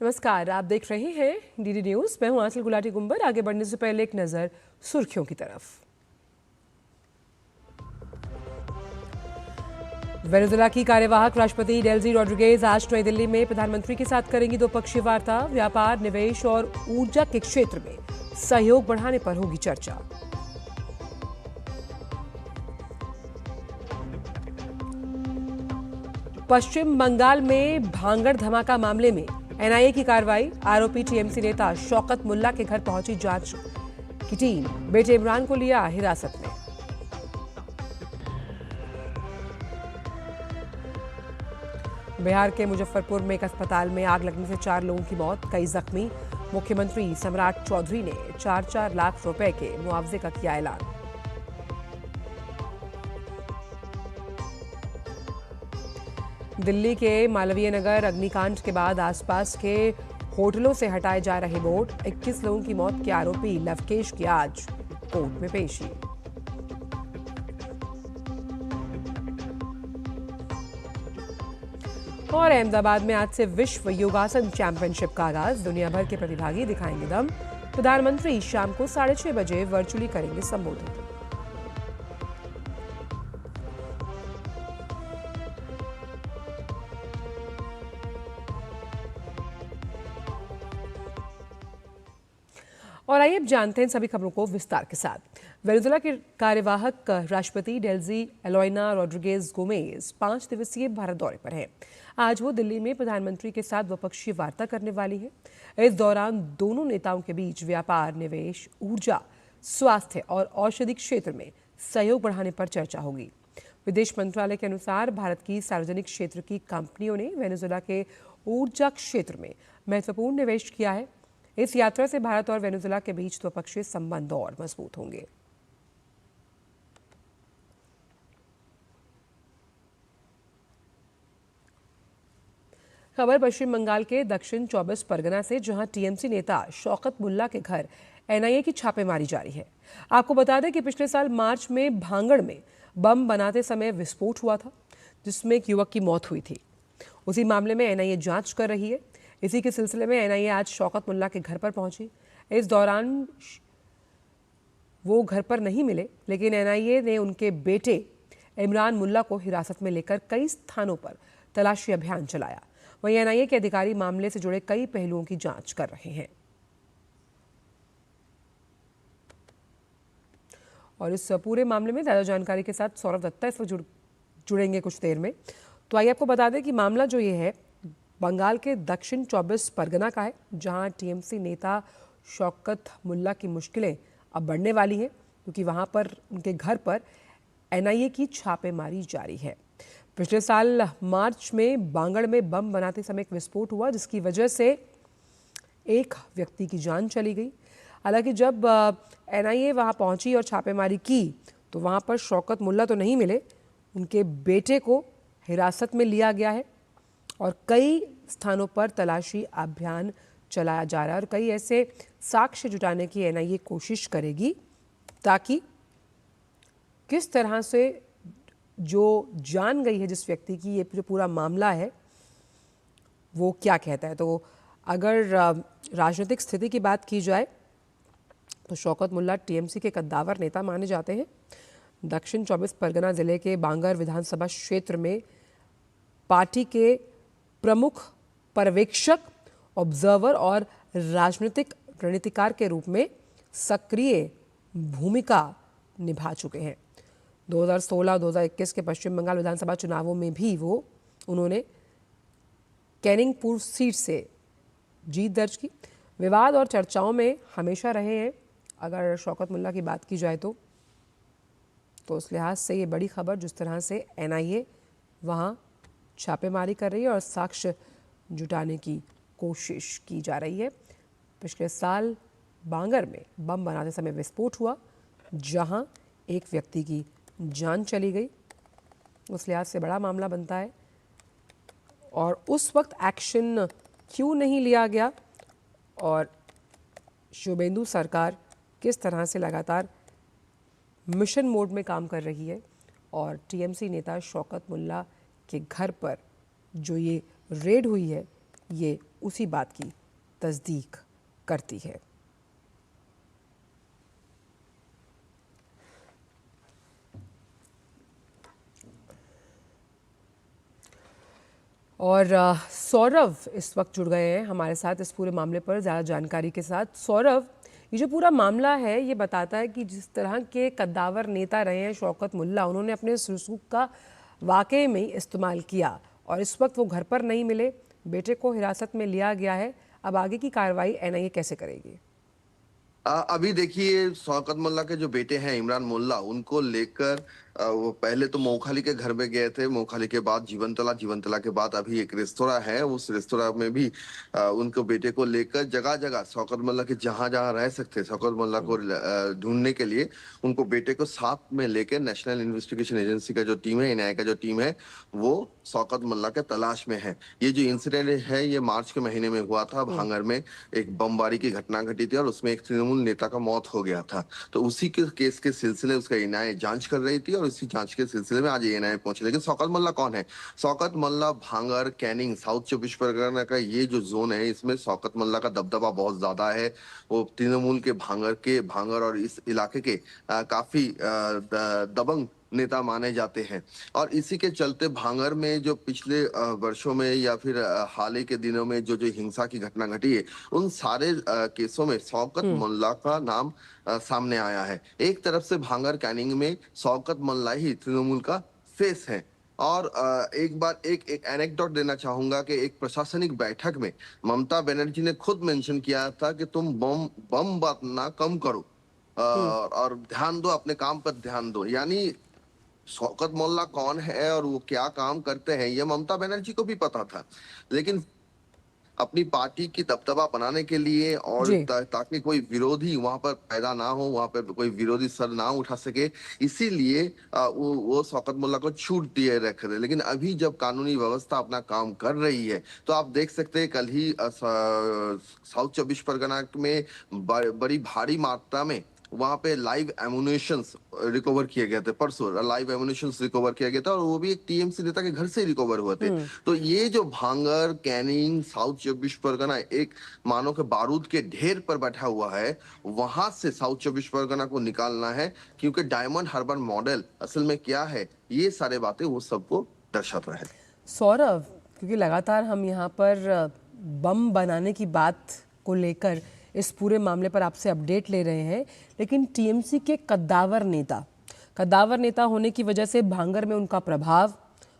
नमस्कार, आप देख रहे हैं डीडी न्यूज। मैं हूं आंचल गुलाटी गुंबर। आगे बढ़ने से पहले एक नजर सुर्खियों की तरफ। वेनेजुएला की कार्यवाहक राष्ट्रपति डेल्सी रॉड्रिगेज आज नई दिल्ली में प्रधानमंत्री के साथ करेंगी द्विपक्षीय वार्ता। व्यापार, निवेश और ऊर्जा के क्षेत्र में सहयोग बढ़ाने पर होगी चर्चा। पश्चिम बंगाल में भांगड़ धमाका मामले में एनआईए की कार्रवाई। आरोपी टीएमसी नेता शौकत मुल्ला के घर पहुंची जांच की टीम। बेटे इमरान को लिया हिरासत में। बिहार के मुजफ्फरपुर में एक अस्पताल में आग लगने से 4 लोगों की मौत, कई जख्मी। मुख्यमंत्री सम्राट चौधरी ने 4-4 लाख रुपए के मुआवजे का किया ऐलान। दिल्ली के मालवीय नगर अग्निकांड के बाद आसपास के होटलों से हटाए जा रहे बोर्ड। 21 लोगों की मौत के आरोपी लवकेश की आज कोर्ट में पेशी। और अहमदाबाद में आज से विश्व योगासन चैंपियनशिप का आगाज। दुनिया भर के प्रतिभागी दिखाएंगे दम। प्रधानमंत्री शाम को 6:30 बजे वर्चुअली करेंगे संबोधित। और आइए अब जानते हैं सभी खबरों को विस्तार के साथ। वेनेजुएला के कार्यवाहक राष्ट्रपति डेल्सी एलोइना रॉड्रिगेज गोमेज 5 दिवसीय भारत दौरे पर हैं। आज वो दिल्ली में प्रधानमंत्री के साथ द्विपक्षीय वार्ता करने वाली है। इस दौरान दोनों नेताओं के बीच व्यापार, निवेश, ऊर्जा, स्वास्थ्य और औषधि क्षेत्र में सहयोग बढ़ाने पर चर्चा होगी। विदेश मंत्रालय के अनुसार भारत की सार्वजनिक क्षेत्र की कंपनियों ने वेनेजुएला के ऊर्जा क्षेत्र में महत्वपूर्ण निवेश किया है। इस यात्रा से भारत और वेनेजुएला के बीच द्विपक्षीय संबंध और मजबूत होंगे। खबर पश्चिम बंगाल के दक्षिण 24 परगना से, जहां टीएमसी नेता शौकत मुल्ला के घर एनआईए की छापेमारी जारी है। आपको बता दें कि पिछले साल मार्च में भांगड़ में बम बनाते समय विस्फोट हुआ था, जिसमें एक युवक की मौत हुई थी। उसी मामले में एनआईए जांच कर रही है। इसी के सिलसिले में एनआईए आज शौकत मुल्ला के घर पर पहुंची। इस दौरान वो घर पर नहीं मिले, लेकिन एनआईए ने उनके बेटे इमरान मुल्ला को हिरासत में लेकर कई स्थानों पर तलाशी अभियान चलाया। वहीं एनआईए के अधिकारी मामले से जुड़े कई पहलुओं की जांच कर रहे हैं। और इस पूरे मामले में ज्यादा जानकारी के साथ सौरभ दत्ता इस वक्त जुड़ेंगे कुछ देर में। तो आइए आपको बता दें कि मामला जो ये है बंगाल के दक्षिण 24 परगना का है, जहां टीएमसी नेता शौकत मुल्ला की मुश्किलें अब बढ़ने वाली हैं, क्योंकि वहां पर उनके घर पर एनआईए की छापेमारी जारी है। पिछले साल मार्च में बांगड़ में बम बनाते समय एक विस्फोट हुआ, जिसकी वजह से एक व्यक्ति की जान चली गई। हालांकि जब एनआईए वहां पहुंची और छापेमारी की तो वहां पर शौकत मुल्ला तो नहीं मिले, उनके बेटे को हिरासत में लिया गया है और कई स्थानों पर तलाशी अभियान चलाया जा रहा है और कई ऐसे साक्ष्य जुटाने की एनआईए कोशिश करेगी, ताकि किस तरह से जो जान गई है जिस व्यक्ति की, ये जो पूरा मामला है वो क्या कहता है। तो अगर राजनीतिक स्थिति की बात की जाए तो शौकत मुल्ला टीएमसी के कद्दावर नेता माने जाते हैं। दक्षिण 24 परगना जिले के बांगर विधानसभा क्षेत्र में पार्टी के प्रमुख पर्यवेक्षक, ऑब्जर्वर और राजनीतिक रणनीतिकार के रूप में सक्रिय भूमिका निभा चुके हैं। 2016-2021 के पश्चिम बंगाल विधानसभा चुनावों में भी उन्होंने कैनिंग पूर्व सीट से जीत दर्ज की। विवाद और चर्चाओं में हमेशा रहे हैं। अगर शौकत मुल्ला की बात की जाए तो उस लिहाज से ये बड़ी खबर, जिस तरह से एनआईए वहाँ छापेमारी कर रही है और साक्ष्य जुटाने की कोशिश की जा रही है। पिछले साल बांगर में बम बनाते समय विस्फोट हुआ, जहां एक व्यक्ति की जान चली गई। उस लिहाज से बड़ा मामला बनता है और उस वक्त एक्शन क्यों नहीं लिया गया और शुभेंदु सरकार किस तरह से लगातार मिशन मोड में काम कर रही है और टीएमसी नेता शौकत मुल्ला के घर पर जो ये रेड हुई है ये उसी बात की तस्दीक करती है। और सौरव इस वक्त जुड़ गए हैं हमारे साथ इस पूरे मामले पर ज़्यादा जानकारी के साथ। सौरव, ये जो पूरा मामला है ये बताता है कि जिस तरह के कद्दावर नेता रहे हैं शौकत मुल्ला, उन्होंने अपने रसूख का वाकई में इस्तेमाल किया और इस वक्त वो घर पर नहीं मिले, बेटे को हिरासत में लिया गया है। अब आगे की कार्रवाई एनआईए कैसे करेगी? अभी देखिए, शौकत मुल्ला के जो बेटे हैं इमरान मुल्ला, उनको लेकर वो पहले तो मोखाली के घर में गए थे। मोखाली के बाद जीवनतला, जीवनतला के बाद अभी एक रेस्तोरां है, उस रेस्तोरां में भी उनको बेटे को लेकर जगह जगह शौकत मुल्ला के जहां जहां रह सकते शौकत मुल्ला को ढूंढने के लिए उनको बेटे को साथ में लेकर नेशनल इन्वेस्टिगेशन एजेंसी का जो टीम है, एनआईए का जो टीम है, वो शौकत मुल्ला के तलाश में है। ये जो इंसिडेंट है ये मार्च के महीने में हुआ था। भांगर में एक बमबारी की घटना घटी थी और उसमें एक तृणमूल नेता का मौत हो गया था। तो उसी के केस के सिलसिले उसका एनआईए जांच कर रही थी और इसी जांच के सिलसिले में आज एनआईए पहुंचे। लेकिन शौकत मुल्ला कौन है? शौकत मुल्ला भांगर, कैनिंग, साउथ चौबीस परगना का ये जो जोन है, इसमें शौकत मुल्ला का दबदबा बहुत ज्यादा है। वो तृणमूल के भांगर और इस इलाके के काफी दबंग नेता माने जाते हैं। और इसी के चलते भांगर में जो पिछले वर्षों में या फिर हाल ही के दिनों में जो जो हिंसा की घटना घटी है, उन सारे केसों में शौकत मुल्ला का नाम सामने आया है। एक तरफ से भांगर कैनिंग में शौकत मुल्ला ही तृणमूल का फेस है। और एक बार एक एनेक्डोट देना चाहूंगा कि एक प्रशासनिक बैठक में ममता बनर्जी ने खुद मेंशन किया था कि तुम बम बम बात ना कम करो और ध्यान दो, अपने काम पर ध्यान दो। यानी शौकत मोल्ला कौन है और वो क्या काम करते हैं ये ममता बनर्जी को भी पता था। लेकिन अपनी पार्टी की दबदबा बनाने के लिए और जी। ताकि कोई विरोधी वहां पर पैदा ना हो, वहां पर कोई विरोधी सर ना उठा सके, इसीलिए वो शौकत मोल्ला को छूट दिए रखे थे। लेकिन अभी जब कानूनी व्यवस्था अपना काम कर रही है तो आप देख सकते हैं कल ही साउथ चौबीस परगना में बड़ी भारी मात्रा में वहां पे लाइव एमुनेशंस रिकवर किए गए थे। परसों लाइव एमुनेशंस रिकवर किया गया था और वो भी एक टीएमसी नेता के घर से रिकवर हुए थे। तो ये जो भांगर, कैनिंग, साउथ चौबीस परगना एक मानो के बारूद के ढेर पर बैठा हुआ है, वहां से साउथ चौबीस परगना को निकालना है। क्योंकि डायमंड हार्बर मॉडल असल में क्या है, ये सारे बातें वो सबको दर्शाता है। सौरभ, क्योंकि लगातार हम यहाँ पर बम बनाने की बात को लेकर इस पूरे मामले पर आपसे अपडेट ले रहे हैं, लेकिन टीएमसी के कद्दावर नेता होने की वजह से भांगर में उनका प्रभाव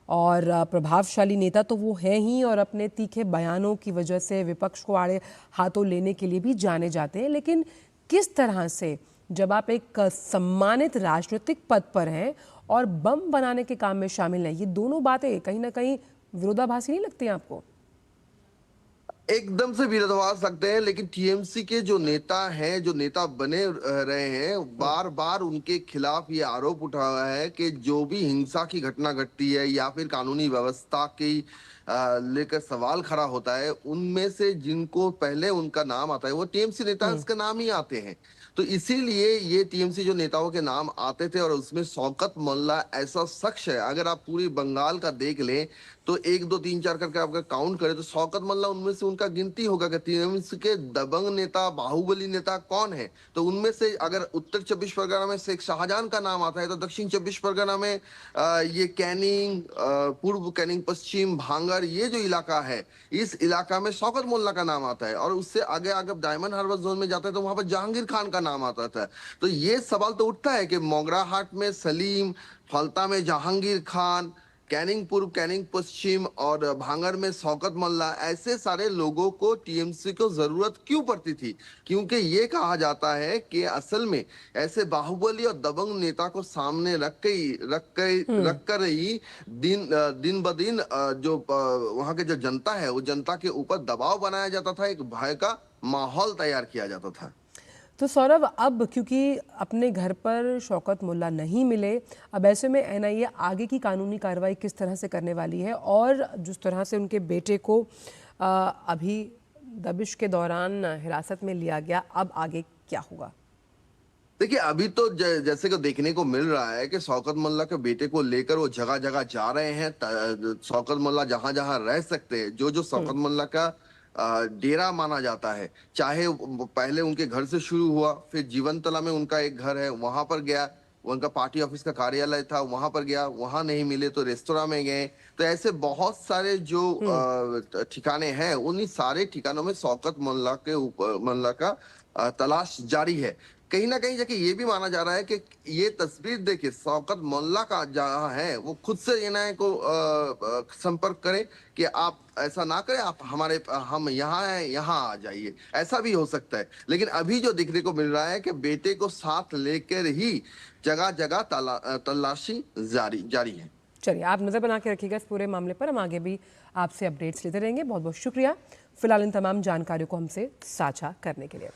और प्रभावशाली नेता तो वो हैं ही, और अपने तीखे बयानों की वजह से विपक्ष को आड़े हाथों लेने के लिए भी जाने जाते हैं। लेकिन किस तरह से जब आप एक सम्मानित राजनीतिक पद पर हैं और बम बनाने के काम में शामिल हैं, ये दोनों बातें कहीं ना कहीं विरोधाभासी नहीं लगती हैं आपको? एकदम से विरोधाभास लगते हैं। लेकिन टीएमसी के जो नेता हैं, जो नेता बने रहे हैं, बार बार उनके खिलाफ ये आरोप उठा हुआ है कि जो भी हिंसा की घटना घटती है या फिर कानूनी व्यवस्था की लेकर सवाल खड़ा होता है, उनमें से जिनको पहले उनका नाम आता है वो टीएमसी नेता का नाम ही आते हैं। तो इसीलिए ये टीएमसी जो नेताओं के नाम आते थे और उसमें शौकत मोल्ला ऐसा शख्स है। अगर आप पूरी बंगाल का देख लें तो 1 2 3 4 करके अगर काउंट करें तो शौकत मोल्ला उनमें से उनका गिनती होगा कि टीएमसी के दबंग नेता, बाहुबली नेता कौन है। तो उनमें से अगर उत्तर चौबीस परगना में शेख शाहजहां का नाम आता है तो दक्षिण चौबीस परगना में ये कैनिंग, पूर्व कैनिंग, पश्चिम भांगर, ये जो इलाका है, इस इलाका में शौकत मोल्ला का नाम आता है। और उससे आगे आगे डायमंड हार्बर जोन में जाते हैं तो वहां पर जहांगीर खान का नाम आता था। तो ये सवाल तो उठता है कि मोगरा हाट में सलीम, फलता में जहांगीर खान, कैनिंग पूर्व, कैनिंग पश्चिम और भांगर में शौकत मोल्ला, ऐसे सारे लोगों को टीएमसी को जरूरत क्यों पड़ती थी? क्योंकि ये कहा जाता है कि असल में ऐसे बाहुबली और दबंग नेता को सामने रख कर ही दिन ब दिन जो वहां के जो जनता है, वो जनता के ऊपर दबाव बनाया जाता था, एक भय का माहौल तैयार किया जाता था। तो सौरभ, अब क्योंकि अपने घर पर शौकत मुल्ला नहीं मिले, अब ऐसे में एनआईए आगे की कानूनी कार्रवाई किस तरह से करने वाली है? और जिस तरह से उनके बेटे को अभी दबिश के दौरान हिरासत में लिया गया, अब आगे क्या होगा? देखिए अभी तो जैसे कि देखने को मिल रहा है कि शौकत मोल्ला के बेटे को लेकर वो जगह जगह जा रहे हैं। शौकत मोल्ला जहां जहां रह सकते हैं, जो जो शौकत मोल्ला का डेरा माना जाता है, चाहे पहले उनके घर से शुरू हुआ, फिर जीवनतला में उनका एक घर है वहां पर गया, उनका पार्टी ऑफिस का कार्यालय था वहां पर गया, वहां नहीं मिले तो रेस्तोरां में गए। तो ऐसे बहुत सारे जो ठिकाने हैं, उन्हीं सारे ठिकानों में शौकत मोल्ला के ऊपर मोल्ला का तलाश जारी है। कहीं ना कहीं जाके ये भी माना जा रहा है कि ये तस्वीर देखिए शौकत मोल्ला का जहाँ है, वो खुद से एनआईए को संपर्क करें कि आप ऐसा ना करें, आप हमारे हम यहाँ हैं, यहाँ आ जाइए। ऐसा भी हो सकता है, लेकिन अभी जो देखने को मिल रहा है कि बेटे को साथ लेकर ही जगह जगह तलाशी जारी जारी है। चलिए, आप नज़र बना के रखिएगा इस पूरे मामले पर। हम आगे भी आपसे अपडेट्स लेते रहेंगे। बहुत बहुत शुक्रिया फिलहाल इन तमाम जानकारियों को हमसे साझा करने के लिए।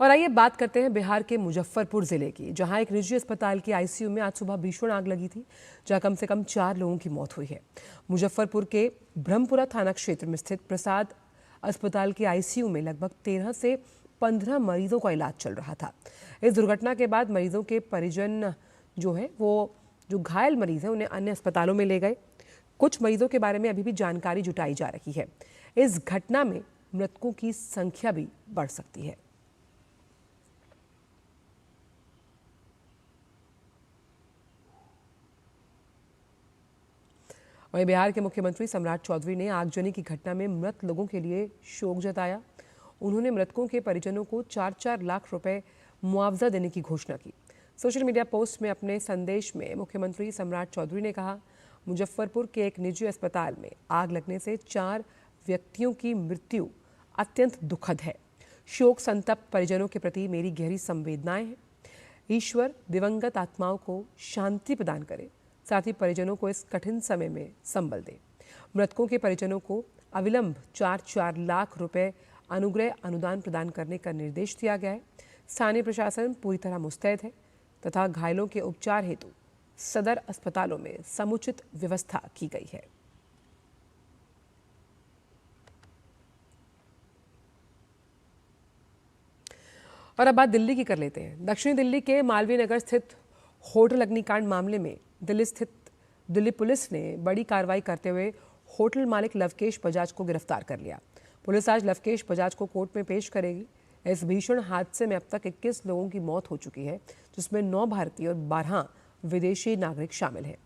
और आइए बात करते हैं बिहार के मुजफ्फरपुर जिले की, जहां एक निजी अस्पताल की आईसीयू में आज सुबह भीषण आग लगी थी, जहां कम से कम 4 लोगों की मौत हुई है। मुजफ्फरपुर के ब्रह्मपुरा थाना क्षेत्र में स्थित प्रसाद अस्पताल के आईसीयू में लगभग 13 से 15 मरीजों का इलाज चल रहा था। इस दुर्घटना के बाद मरीजों के परिजन जो घायल मरीज हैं उन्हें अन्य अस्पतालों में ले गए। कुछ मरीजों के बारे में अभी भी जानकारी जुटाई जा रही है। इस घटना में मृतकों की संख्या भी बढ़ सकती है। वहीं बिहार के मुख्यमंत्री सम्राट चौधरी ने आगजनी की घटना में मृत लोगों के लिए शोक जताया। उन्होंने मृतकों के परिजनों को 4-4 लाख रुपए मुआवजा देने की घोषणा की। सोशल मीडिया पोस्ट में अपने संदेश में मुख्यमंत्री सम्राट चौधरी ने कहा, मुजफ्फरपुर के एक निजी अस्पताल में आग लगने से 4 व्यक्तियों की मृत्यु अत्यंत दुखद है। शोक संतप्त परिजनों के प्रति मेरी गहरी संवेदनाएं हैं। ईश्वर दिवंगत आत्माओं को शांति प्रदान करे, साथ ही परिजनों को इस कठिन समय में संबल दे। मृतकों के परिजनों को अविलंब 4-4 लाख रुपए अनुग्रह अनुदान प्रदान करने का निर्देश दिया गया है। स्थानीय प्रशासन पूरी तरह मुस्तैद है तथा घायलों के उपचार हेतु सदर अस्पतालों में समुचित व्यवस्था की गई है। और अब बात दिल्ली की कर लेते हैं। दक्षिणी दिल्ली के मालवीय नगर स्थित होटल अग्निकांड मामले में दिल्ली पुलिस ने बड़ी कार्रवाई करते हुए होटल मालिक लवकेश बजाज को गिरफ्तार कर लिया। पुलिस आज लवकेश बजाज को कोर्ट में पेश करेगी। इस भीषण हादसे में अब तक 21 लोगों की मौत हो चुकी है, जिसमें 9 भारतीय और 12 विदेशी नागरिक शामिल हैं।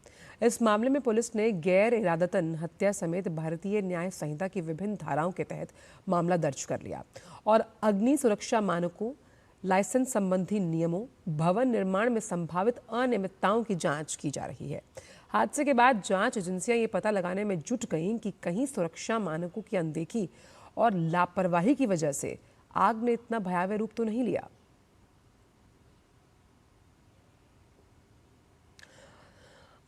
इस मामले में पुलिस ने गैर इरादतन हत्या समेत भारतीय न्याय संहिता की विभिन्न धाराओं के तहत मामला दर्ज कर लिया और अग्नि सुरक्षा मानकों, लाइसेंस संबंधी नियमों, भवन निर्माण में संभावित अनियमितताओं की जांच की जा रही है। हादसे के बाद जांच एजेंसियां ये पता लगाने में जुट गईं कि कहीं सुरक्षा मानकों की अनदेखी और लापरवाही की वजह से आग ने इतना भयावह रूप तो नहीं लिया।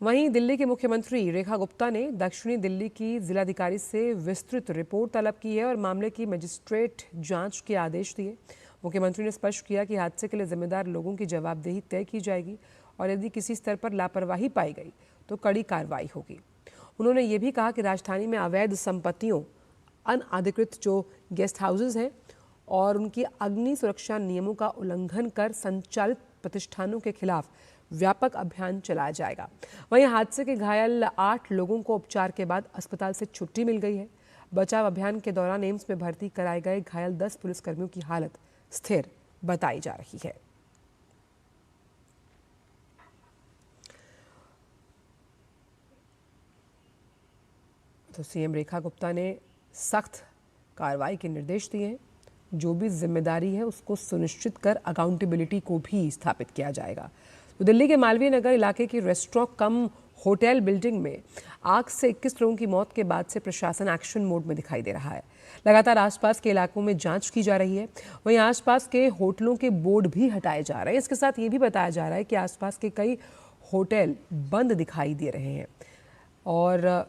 वहीं दिल्ली के मुख्यमंत्री रेखा गुप्ता ने दक्षिणी दिल्ली की जिलाधिकारी से विस्तृत रिपोर्ट तलब की है और मामले की मजिस्ट्रेट जांच के आदेश दिए। मुख्यमंत्री ने स्पष्ट किया कि हादसे के लिए जिम्मेदार लोगों की जवाबदेही तय की जाएगी और यदि किसी स्तर पर लापरवाही पाई गई तो कड़ी कार्रवाई होगी। उन्होंने ये भी कहा कि राजधानी में अवैध संपत्तियों, अनअधिकृत जो गेस्ट हाउसेज हैं और उनकी अग्नि सुरक्षा नियमों का उल्लंघन कर संचालित प्रतिष्ठानों के खिलाफ व्यापक अभियान चलाया जाएगा। वहीं हादसे के घायल 8 लोगों को उपचार के बाद अस्पताल से छुट्टी मिल गई है। बचाव अभियान के दौरान एम्स में भर्ती कराए गए घायल 10 पुलिसकर्मियों की हालत स्थिर बताई जा रही है। तो सीएम रेखा गुप्ता ने सख्त कार्रवाई के निर्देश दिए हैं। जो भी जिम्मेदारी है उसको सुनिश्चित कर अकाउंटेबिलिटी को भी स्थापित किया जाएगा। तो दिल्ली के मालवीय नगर इलाके की रेस्टोरेंट कम होटल बिल्डिंग में आग से 21 लोगों की मौत के बाद से प्रशासन एक्शन मोड में दिखाई दे रहा है। लगातार आसपास के इलाकों में जांच की जा रही है। वहीं आसपास के होटलों के बोर्ड भी हटाए जा रहे हैं। इसके साथ ये भी बताया जा रहा है कि आसपास के कई होटल बंद दिखाई दे रहे हैं और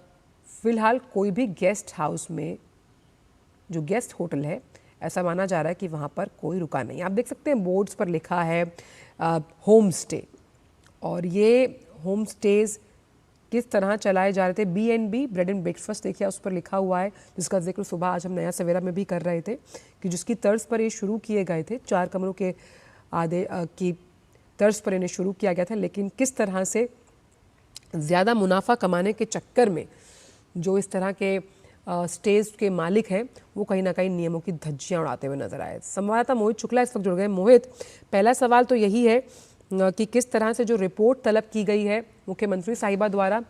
फिलहाल कोई भी गेस्ट हाउस में, जो गेस्ट होटल है, ऐसा माना जा रहा है कि वहाँ पर कोई रुका नहीं। आप देख सकते हैं बोर्ड्स पर लिखा है होम स्टे, और ये होम स्टेज किस तरह चलाए जा रहे थे। B&B ब्रेड एंड ब्रेकफास्ट देखिए उस पर लिखा हुआ है, जिसका जिक्र सुबह आज हम नया सवेरा में भी कर रहे थे कि जिसकी तर्ज पर ये शुरू किए गए थे। 4 कमरों के तर्ज पर इन्हें शुरू किया गया था, लेकिन किस तरह से ज़्यादा मुनाफा कमाने के चक्कर में जो इस तरह के स्टेज के मालिक हैं वो कहीं ना कहीं नियमों की धज्जियां उड़ाते हुए नजर आए। संवाददाता मोहित शुक्ला इस वक्त जुड़ गए। मोहित, पहला सवाल तो यही है कि किस तरह से जो रिपोर्ट तलब की गई है मुख्यमंत्री साहिबा द्वारा,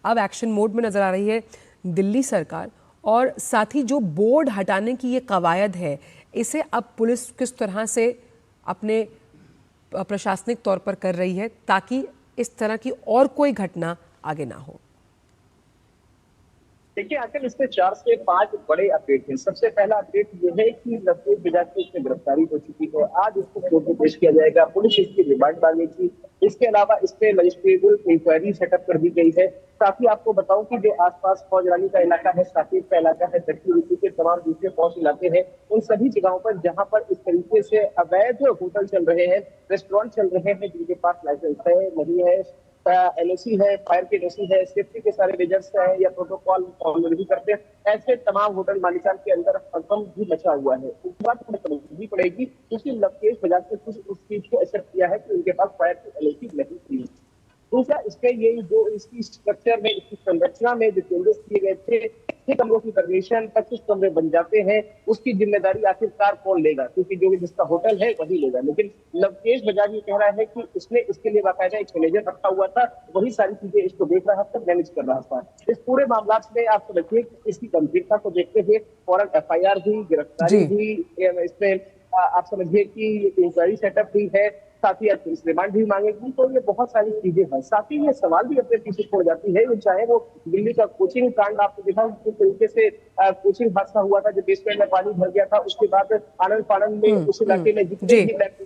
अब एक्शन मोड में नजर आ रही है दिल्ली सरकार, और साथ ही जो बोर्ड हटाने की ये कवायद है इसे अब पुलिस किस तरह से अपने प्रशासनिक तौर पर कर रही है ताकि इस तरह की और कोई घटना आगे ना हो। देखिए आखिर इसमें 4 से 5 बड़े अपडेट हैं। सबसे पहला अपडेट ये है कि लवतेज बजाज की इसमें गिरफ्तारी हो चुकी है। आज इसको कोर्ट में पेश किया जाएगा। पुलिस इसकी रिमांड मांगेगी। इसके अलावा इस पे मजिस्ट्रेटल इंक्वायरी सेटअप कर दी गई है। साथ ही आपको बताऊं कि जो आसपास फौजरानी का इलाका है, साकेत का इलाका है, दक्षिण के तमाम दूसरे फौज इलाके हैं, उन सभी जगहों पर जहां पर इस तरीके से अवैध होटल चल रहे हैं, रेस्टोरेंट चल रहे हैं, जिनके पास लाइसेंस है नहीं है, एलओसी है, फायर की एलओसी है, सेफ्टी के सारे मेजर्स हैं या प्रोटोकॉल फॉलो नहीं करते, ऐसे तमाम होटल मालिकान के अंदर हड़कंप भी मचा हुआ है। इस बात हमें समझनी पड़ेगी क्योंकि लवकेश बजाज ने कुछ उस चीज को एक्सेप्ट किया है कि उनके पास फायर की एलओसी नहीं थी। दूसरा, इसके ये जो इसकी स्ट्रक्चर में, इसकी संरचना में जो चेंजेस किए गए थे, 6 कमरों की परमिशन 25 कमरे बन जाते हैं, उसकी जिम्मेदारी आखिरकार कौन लेगा? क्योंकि जो जिसका होटल है वही लेगा। लेकिन लवकेश बजाज ये कह रहा है कि उसने इसके लिए बाकायदा एक मैनेजर रखा हुआ था, वही सारी चीजें इसको देख रहा था, मैनेज कर रहा था। इस पूरे मामला में आप समझिए कि इसकी गंभीरता को देखते हुए फौरन एफआईआर हुई, गिरफ्तारी हुई, इसमें आप समझिए कि इंक्वायरी सेटअप हुई है, साथ ही पुलिस रिमांड भी मांगेगी। तो ये बहुत सारी चीजें हैं। साथ ही ये सवाल भी अपने पीछे छोड़ जाती है, चाहे वो दिल्ली का कोचिंग कांड आपने देखा किस तरीके से कोचिंग हादसा हुआ था, जब बेसमेंट में पानी भर गया था, उसके बाद आनंद फानंद में उस इलाके में जितने भी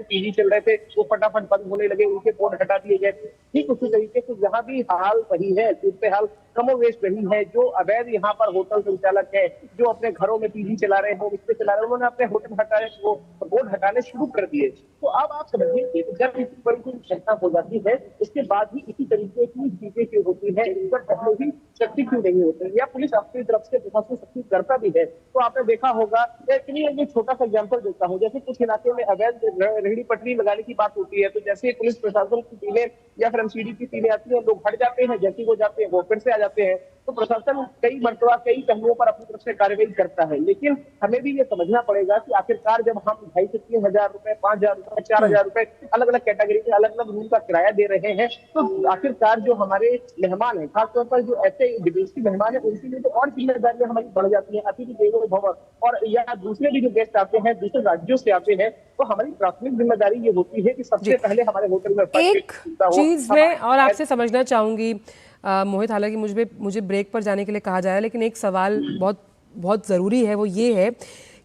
पीजी चल रहे थे वो फटाफट बंद होने लगे, उनके बोर्ड हटा दिए गए। ठीक उसी तरीके से यहाँ भी हाल वही है, सूरत हाल कमोवेश वही है। जो अवैध यहाँ पर होटल संचालक है, जो अपने घरों में पीजी चला रहे हैं, रिश्ते चला रहे हैं, उन्होंने अपने होटल हटाए, वो बोर्ड हटाने शुरू कर दिए। तो अब आप समझिए कि जब इतनी बड़ी कोई घटना हो जाती है, इसके बाद भी इसी तरीके की चीजें क्यों होती है, इन पर पहले भी सख्ती क्यों नहीं होती, या पुलिस अपनी तरफ से बहुत सी सख्ती करता भी है। तो आपने देखा होगा, एक छोटा सा एग्जाम्पल देता हूँ, जैसे कुछ इलाके में अवैध रेहड़ी पटरी लगाने की बात होती है, तो जैसे पुलिस प्रशासन की टीमें या फिर एमसीडी की टीमें आती है, लोग हट जाते हैं, जैसे वो जाते हैं वो फिर से आ जाते हैं। तो प्रशासन कई मरतबा कई पहलुओं पर अपनी तरफ से कार्रवाई करता है, लेकिन हमें भी ये समझना पड़ेगा कि आखिरकार जब हम 2,500 से 3,000 रुपए, 5,000 रुपए, 4,000 रुपए अलग अलग कैटेगरी के अलग अलग रूम का किराया दे रहे हैं, तो आखिरकार जो हमारे मेहमान हैं, खासतौर पर जो ऐसे विदेशी मेहमान हैं, उनके लिए तो और जिम्मेदारियां हमारी बढ़ जाती हैं। अतिथि देवो भव, और या दूसरे भी जो गेस्ट आते हैं दूसरे राज्यों से आते हैं, तो हमारी प्राथमिक जिम्मेदारी ये होती है कि सबसे पहले हमारे होटल में एक चीज में और आपसे समझना चाहूंगी मोहित, हालांकि मुझे ब्रेक पर जाने के लिए कहा जा रहा है, लेकिन एक सवाल बहुत बहुत ज़रूरी है, वो ये है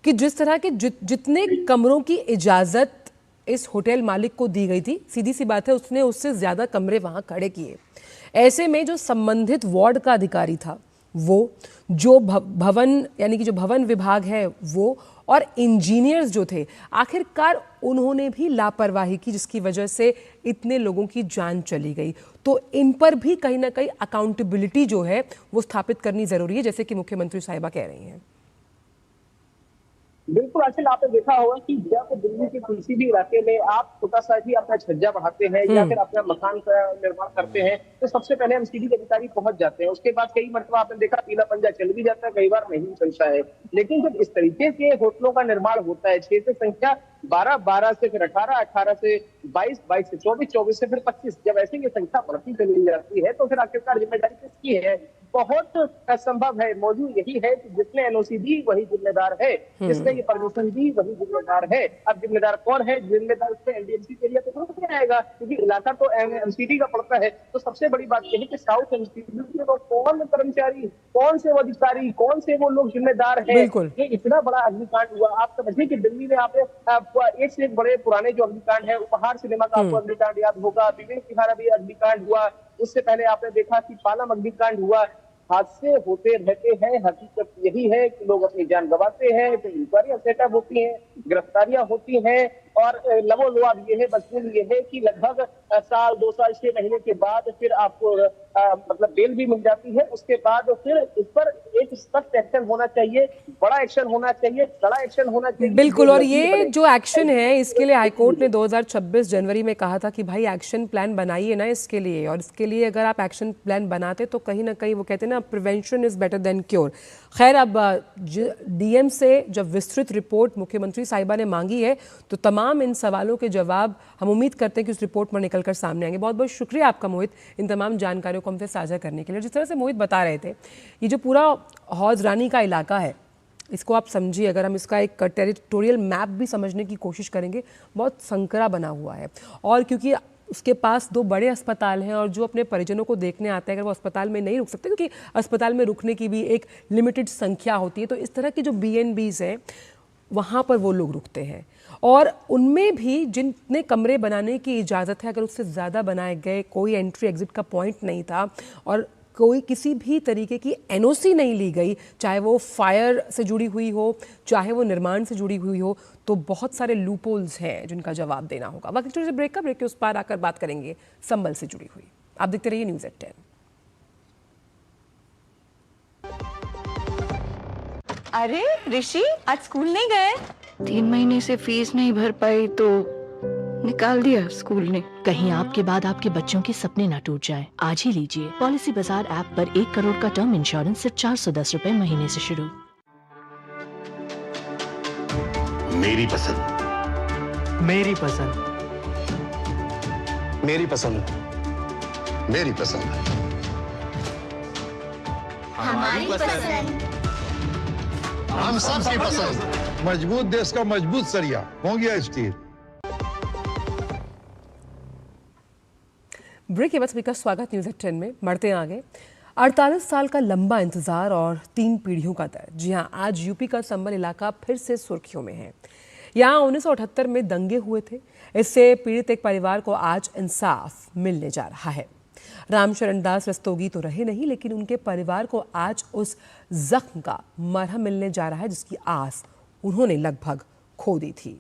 कि जिस तरह के जितने कमरों की इजाज़त इस होटल मालिक को दी गई थी, सीधी सी बात है उसने उससे ज़्यादा कमरे वहाँ खड़े किए। ऐसे में जो संबंधित वार्ड का अधिकारी था, वो जो भवन यानी कि जो भवन विभाग है वो, और इंजीनियर्स जो थे, आखिरकार उन्होंने भी लापरवाही की जिसकी वजह से इतने लोगों की जान चली गई। तो इन पर भी कहीं ना कहीं अकाउंटेबिलिटी जो है वो स्थापित करनी जरूरी है, जैसे कि मुख्यमंत्री साहिबा कह रही हैं। बिल्कुल, आजकल आपने देखा होगा कि जब दिल्ली के किसी भी इलाके में आप छोटा सा भी अपना छज्जा बढ़ाते हैं या फिर अपना मकान का निर्माण करते हैं, तो सबसे पहले एमसीडी के अधिकारी पहुंच जाते हैं। उसके बाद कई मरतबा आपने देखा पीला पंजा चल भी जाता है, कई बार नहीं चलता है। लेकिन जब इस तरीके के होटलों का निर्माण होता है, 6 से संख्या 12, 12 से फिर 18, 18 से 22, 22 से 24, 24 से फिर 25, जब ऐसे ये संख्या बढ़ती चली जाती है, तो फिर आखिरकार जिम्मेदारी किसकी है? बहुत असंभव है। मौजूद यही है कि जिसने एनओसी दी वही जिम्मेदार है, जिसने ये परमिशन दी वही जिम्मेदार है। अब जिम्मेदार कौन है? जिम्मेदार उससे एनडीएमसी के लिए तो नहीं आएगा, क्योंकि इलाका तो एमसीडी का पड़ता है। तो सबसे बड़ी बात यह है कि साउथ एमसीडी के कौन कर्मचारी, कौन से वो अधिकारी, कौन से वो लोग जिम्मेदार है? ये इतना बड़ा अग्निकांड हुआ। आप समझिए कि दिल्ली में आपने एक से एक बड़े पुराने जो अग्निकांड है, उपहार सिनेमा का आपको अग्निकांड याद होगा, विवेक विहार भी अग्निकांड हुआ, उससे पहले आपने देखा कि पालम अग्निकांड हुआ। हादसे होते रहते हैं। हकीकत यही है कि लोग अपनी जान गंवाते हैं, फिर इंक्वायरियां सेटअप होती हैं, गिरफ्तारियां होती हैं, और लबोलुआब ये है, मजबूर ये है कि लगभग साल, 2 साल, 6 महीने के बाद फिर आपको मतलब बेल भी मिल जाती है। उसके बाद फिर इस पर एक सख्त एक्शन होना चाहिए, बड़ा एक्शन होना चाहिए, कड़ा एक्शन होना चाहिए। बिल्कुल। और ये जो एक्शन है इसके लिए हाईकोर्ट ने 2026 जनवरी में कहा था कि भाई एक्शन प्लान बनाइए ना इसके लिए, और इसके लिए अगर आप एक्शन प्लान बनाते तो कहीं ना कहीं वो कहते हैं ना, prevention is better than cure. खैर, अब डीएम से जब विस्तृत रिपोर्ट मुख्यमंत्री साहिबा ने मांगी है तो तमाम इन सवालों के जवाब हम उम्मीद करते हैं कि उस रिपोर्ट में निकल कर सामने आएंगे। बहुत बहुत शुक्रिया आपका मोहित, इन तमाम जानकारियों को हमसे साझा करने के लिए। जिस तरह से मोहित बता रहे थे, ये जो पूरा हौज रानी का इलाका है, इसको आप समझिए, अगर हम इसका एक टेरिटोरियल मैप भी समझने की कोशिश करेंगे, बहुत संकरा बना हुआ है। और क्योंकि उसके पास 2 बड़े अस्पताल हैं और जो अपने परिजनों को देखने आते हैं, अगर वो अस्पताल में नहीं रुक सकते क्योंकि अस्पताल में रुकने की भी एक लिमिटेड संख्या होती है, तो इस तरह की जो BNBs हैं वहाँ पर वो लोग रुकते हैं। और उनमें भी जितने कमरे बनाने की इजाज़त है, अगर उससे ज़्यादा बनाए गए, कोई एंट्री एग्जिट का पॉइंट नहीं था और कोई किसी भी तरीके की NOC नहीं ली गई, चाहे वो फायर से जुड़ी हुई हो, चाहे वो निर्माण से जुड़ी हुई हो, तो बहुत सारे लूपहोल्स हैं जिनका जवाब देना होगा। वक्त से ब्रेक के उस पार आकर बात करेंगे संबल से जुड़ी हुई। आप देखते रहिए न्यूज़ एट 10। अरे ऋषि, आज स्कूल नहीं गए? 3 महीने से फीस नहीं भर पाई तो निकाल दिया स्कूल ने। कहीं आपके बाद आपके बच्चों के सपने न टूट जाए। आज ही लीजिए पॉलिसी बाजार ऐप पर 1 करोड़ का टर्म इंश्योरेंस सिर्फ 410 रुपए महीने से शुरू। मेरी पसंद, मेरी पसंद, मेरी पसंद, मेरी पसंद, हमारी पसंद, हम सबकी पसंद। मजबूत देश का मजबूत सरिया हो गया स्टील। ब्रेक के बाद सभी का स्वागत न्यूज़ एट 10 में। बढ़ते हैं आगे। 48 साल का लंबा इंतजार और 3 पीढ़ियों का दर्द। जी हाँ, आज यूपी का संबल इलाका फिर से सुर्खियों में है। यहाँ 1978 में दंगे हुए थे। इससे पीड़ित एक परिवार को आज इंसाफ मिलने जा रहा है। रामशरण दास रस्तोगी तो रहे नहीं, लेकिन उनके परिवार को आज उस जख्म का मरहम मिलने जा रहा है जिसकी आस उन्होंने लगभग खो दी थी।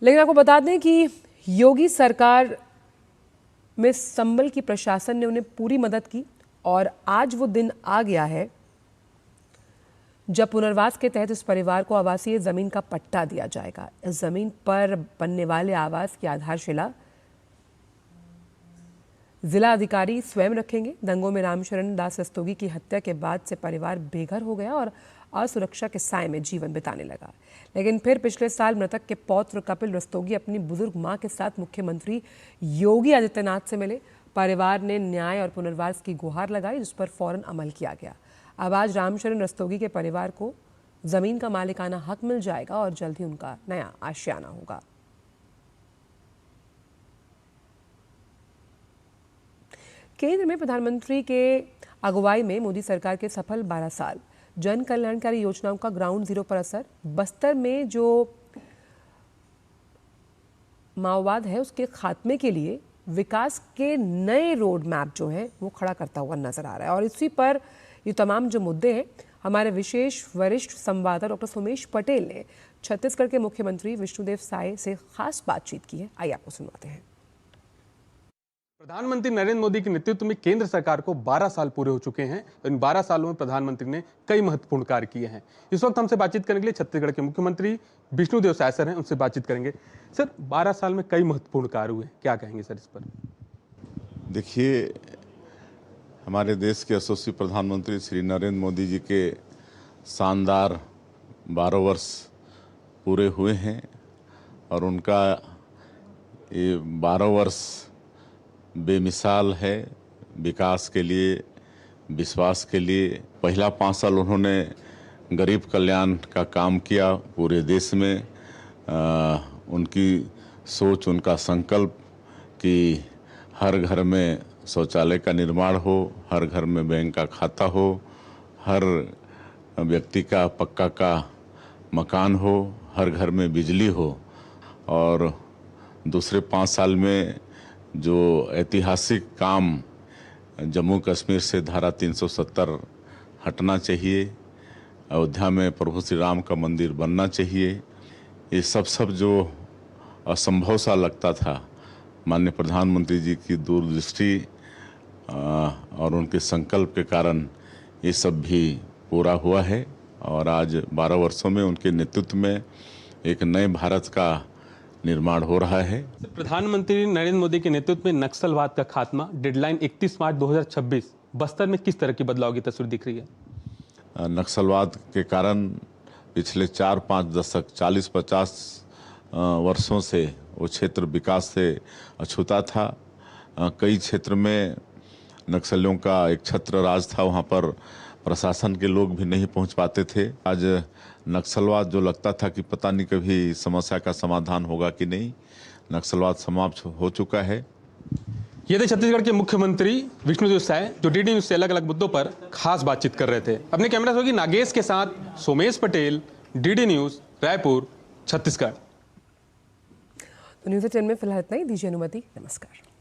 लेकिन आपको बता दें कि योगी सरकार में संबल की प्रशासन ने उन्हें पूरी मदद की और आज वो दिन आ गया है जब पुनर्वास के तहत इस परिवार को आवासीय जमीन का पट्टा दिया जाएगा। इस जमीन पर बनने वाले आवास की आधारशिला जिला अधिकारी स्वयं रखेंगे। दंगों में रामशरण दास रस्तोगी की हत्या के बाद से परिवार बेघर हो गया और असुरक्षा के साए में जीवन बिताने लगा। लेकिन फिर पिछले साल मृतक के पौत्र कपिल रस्तोगी अपनी बुजुर्ग मां के साथ मुख्यमंत्री योगी आदित्यनाथ से मिले। परिवार ने न्याय और पुनर्वास की गुहार लगाई, जिस पर फौरन अमल किया गया। अब आज रामशरण रस्तोगी के परिवार को जमीन का मालिकाना हक मिल जाएगा और जल्द ही उनका नया आशियाना होगा। केंद्र में प्रधानमंत्री के अगुवाई में मोदी सरकार के सफल 12 साल, जन कल्याणकारी योजनाओं का ग्राउंड जीरो पर असर। बस्तर में जो माओवाद है उसके खात्मे के लिए विकास के नए रोड मैप जो है वो खड़ा करता हुआ नजर आ रहा है। और इसी पर ये तमाम जो मुद्दे हैं, हमारे विशेष वरिष्ठ संवाददाता डॉक्टर सोमेश पटेल ने छत्तीसगढ़ के मुख्यमंत्री विष्णुदेव साय से खास बातचीत की है। आइए आपको सुनवाते हैं। प्रधानमंत्री नरेंद्र मोदी के नेतृत्व में केंद्र सरकार को 12 साल पूरे हो चुके हैं। इन 12 सालों में प्रधानमंत्री ने कई महत्वपूर्ण कार्य किए हैं। इस वक्त हमसे बातचीत करने के लिए छत्तीसगढ़ के मुख्यमंत्री विष्णुदेव साय सर हैं, उनसे बातचीत करेंगे। सर, 12 साल में कई महत्वपूर्ण कार्य हुए, क्या कहेंगे सर इस पर? देखिए, हमारे देश के यशस्वी प्रधानमंत्री श्री नरेंद्र मोदी जी के शानदार 12 वर्ष पूरे हुए हैं और उनका ये 12 वर्ष बेमिसाल है विकास के लिए, विश्वास के लिए। पहला 5 साल उन्होंने गरीब कल्याण का काम किया पूरे देश में। उनकी सोच, उनका संकल्प कि हर घर में शौचालय का निर्माण हो, हर घर में बैंक का खाता हो, हर व्यक्ति का पक्का का मकान हो, हर घर में बिजली हो। और दूसरे 5 साल में जो ऐतिहासिक काम जम्मू कश्मीर से धारा 370 हटना चाहिए, अयोध्या में प्रभु श्री राम का मंदिर बनना चाहिए, ये सब जो असंभव सा लगता था माननीय प्रधानमंत्री जी की दूरदृष्टि और उनके संकल्प के कारण ये सब भी पूरा हुआ है और आज 12 वर्षों में उनके नेतृत्व में एक नए भारत का निर्माण हो रहा है। प्रधानमंत्री नरेंद्र मोदी के नेतृत्व में नक्सलवाद का खात्मा, डेडलाइन 31 मार्च 2026, बस्तर में किस तरह की बदलाव की तस्वीर दिख रही है? नक्सलवाद के कारण पिछले 4-5 दशक 40-50 वर्षों से वो क्षेत्र विकास से अछूता था। कई क्षेत्र में नक्सलियों का एक छत्र राज था, वहाँ पर प्रशासन के लोग भी नहीं पहुँच पाते थे। आज नक्सलवाद जो लगता था कि पता नहीं कभी समस्या का समाधान होगा कि नहीं, नक्सलवाद समाप्त हो चुका है। ये थे छत्तीसगढ़ के मुख्यमंत्री विष्णुदेव साय, जो डीडी न्यूज से अलग अलग मुद्दों पर खास बातचीत कर रहे थे। अपने कैमरा से होगी नागेश के साथ सोमेश पटेल, डीडी न्यूज, रायपुर, छत्तीसगढ़। तो न्यूज़ 10 में फिलहाल इतना ही। दीजिए अनुमति। नमस्कार।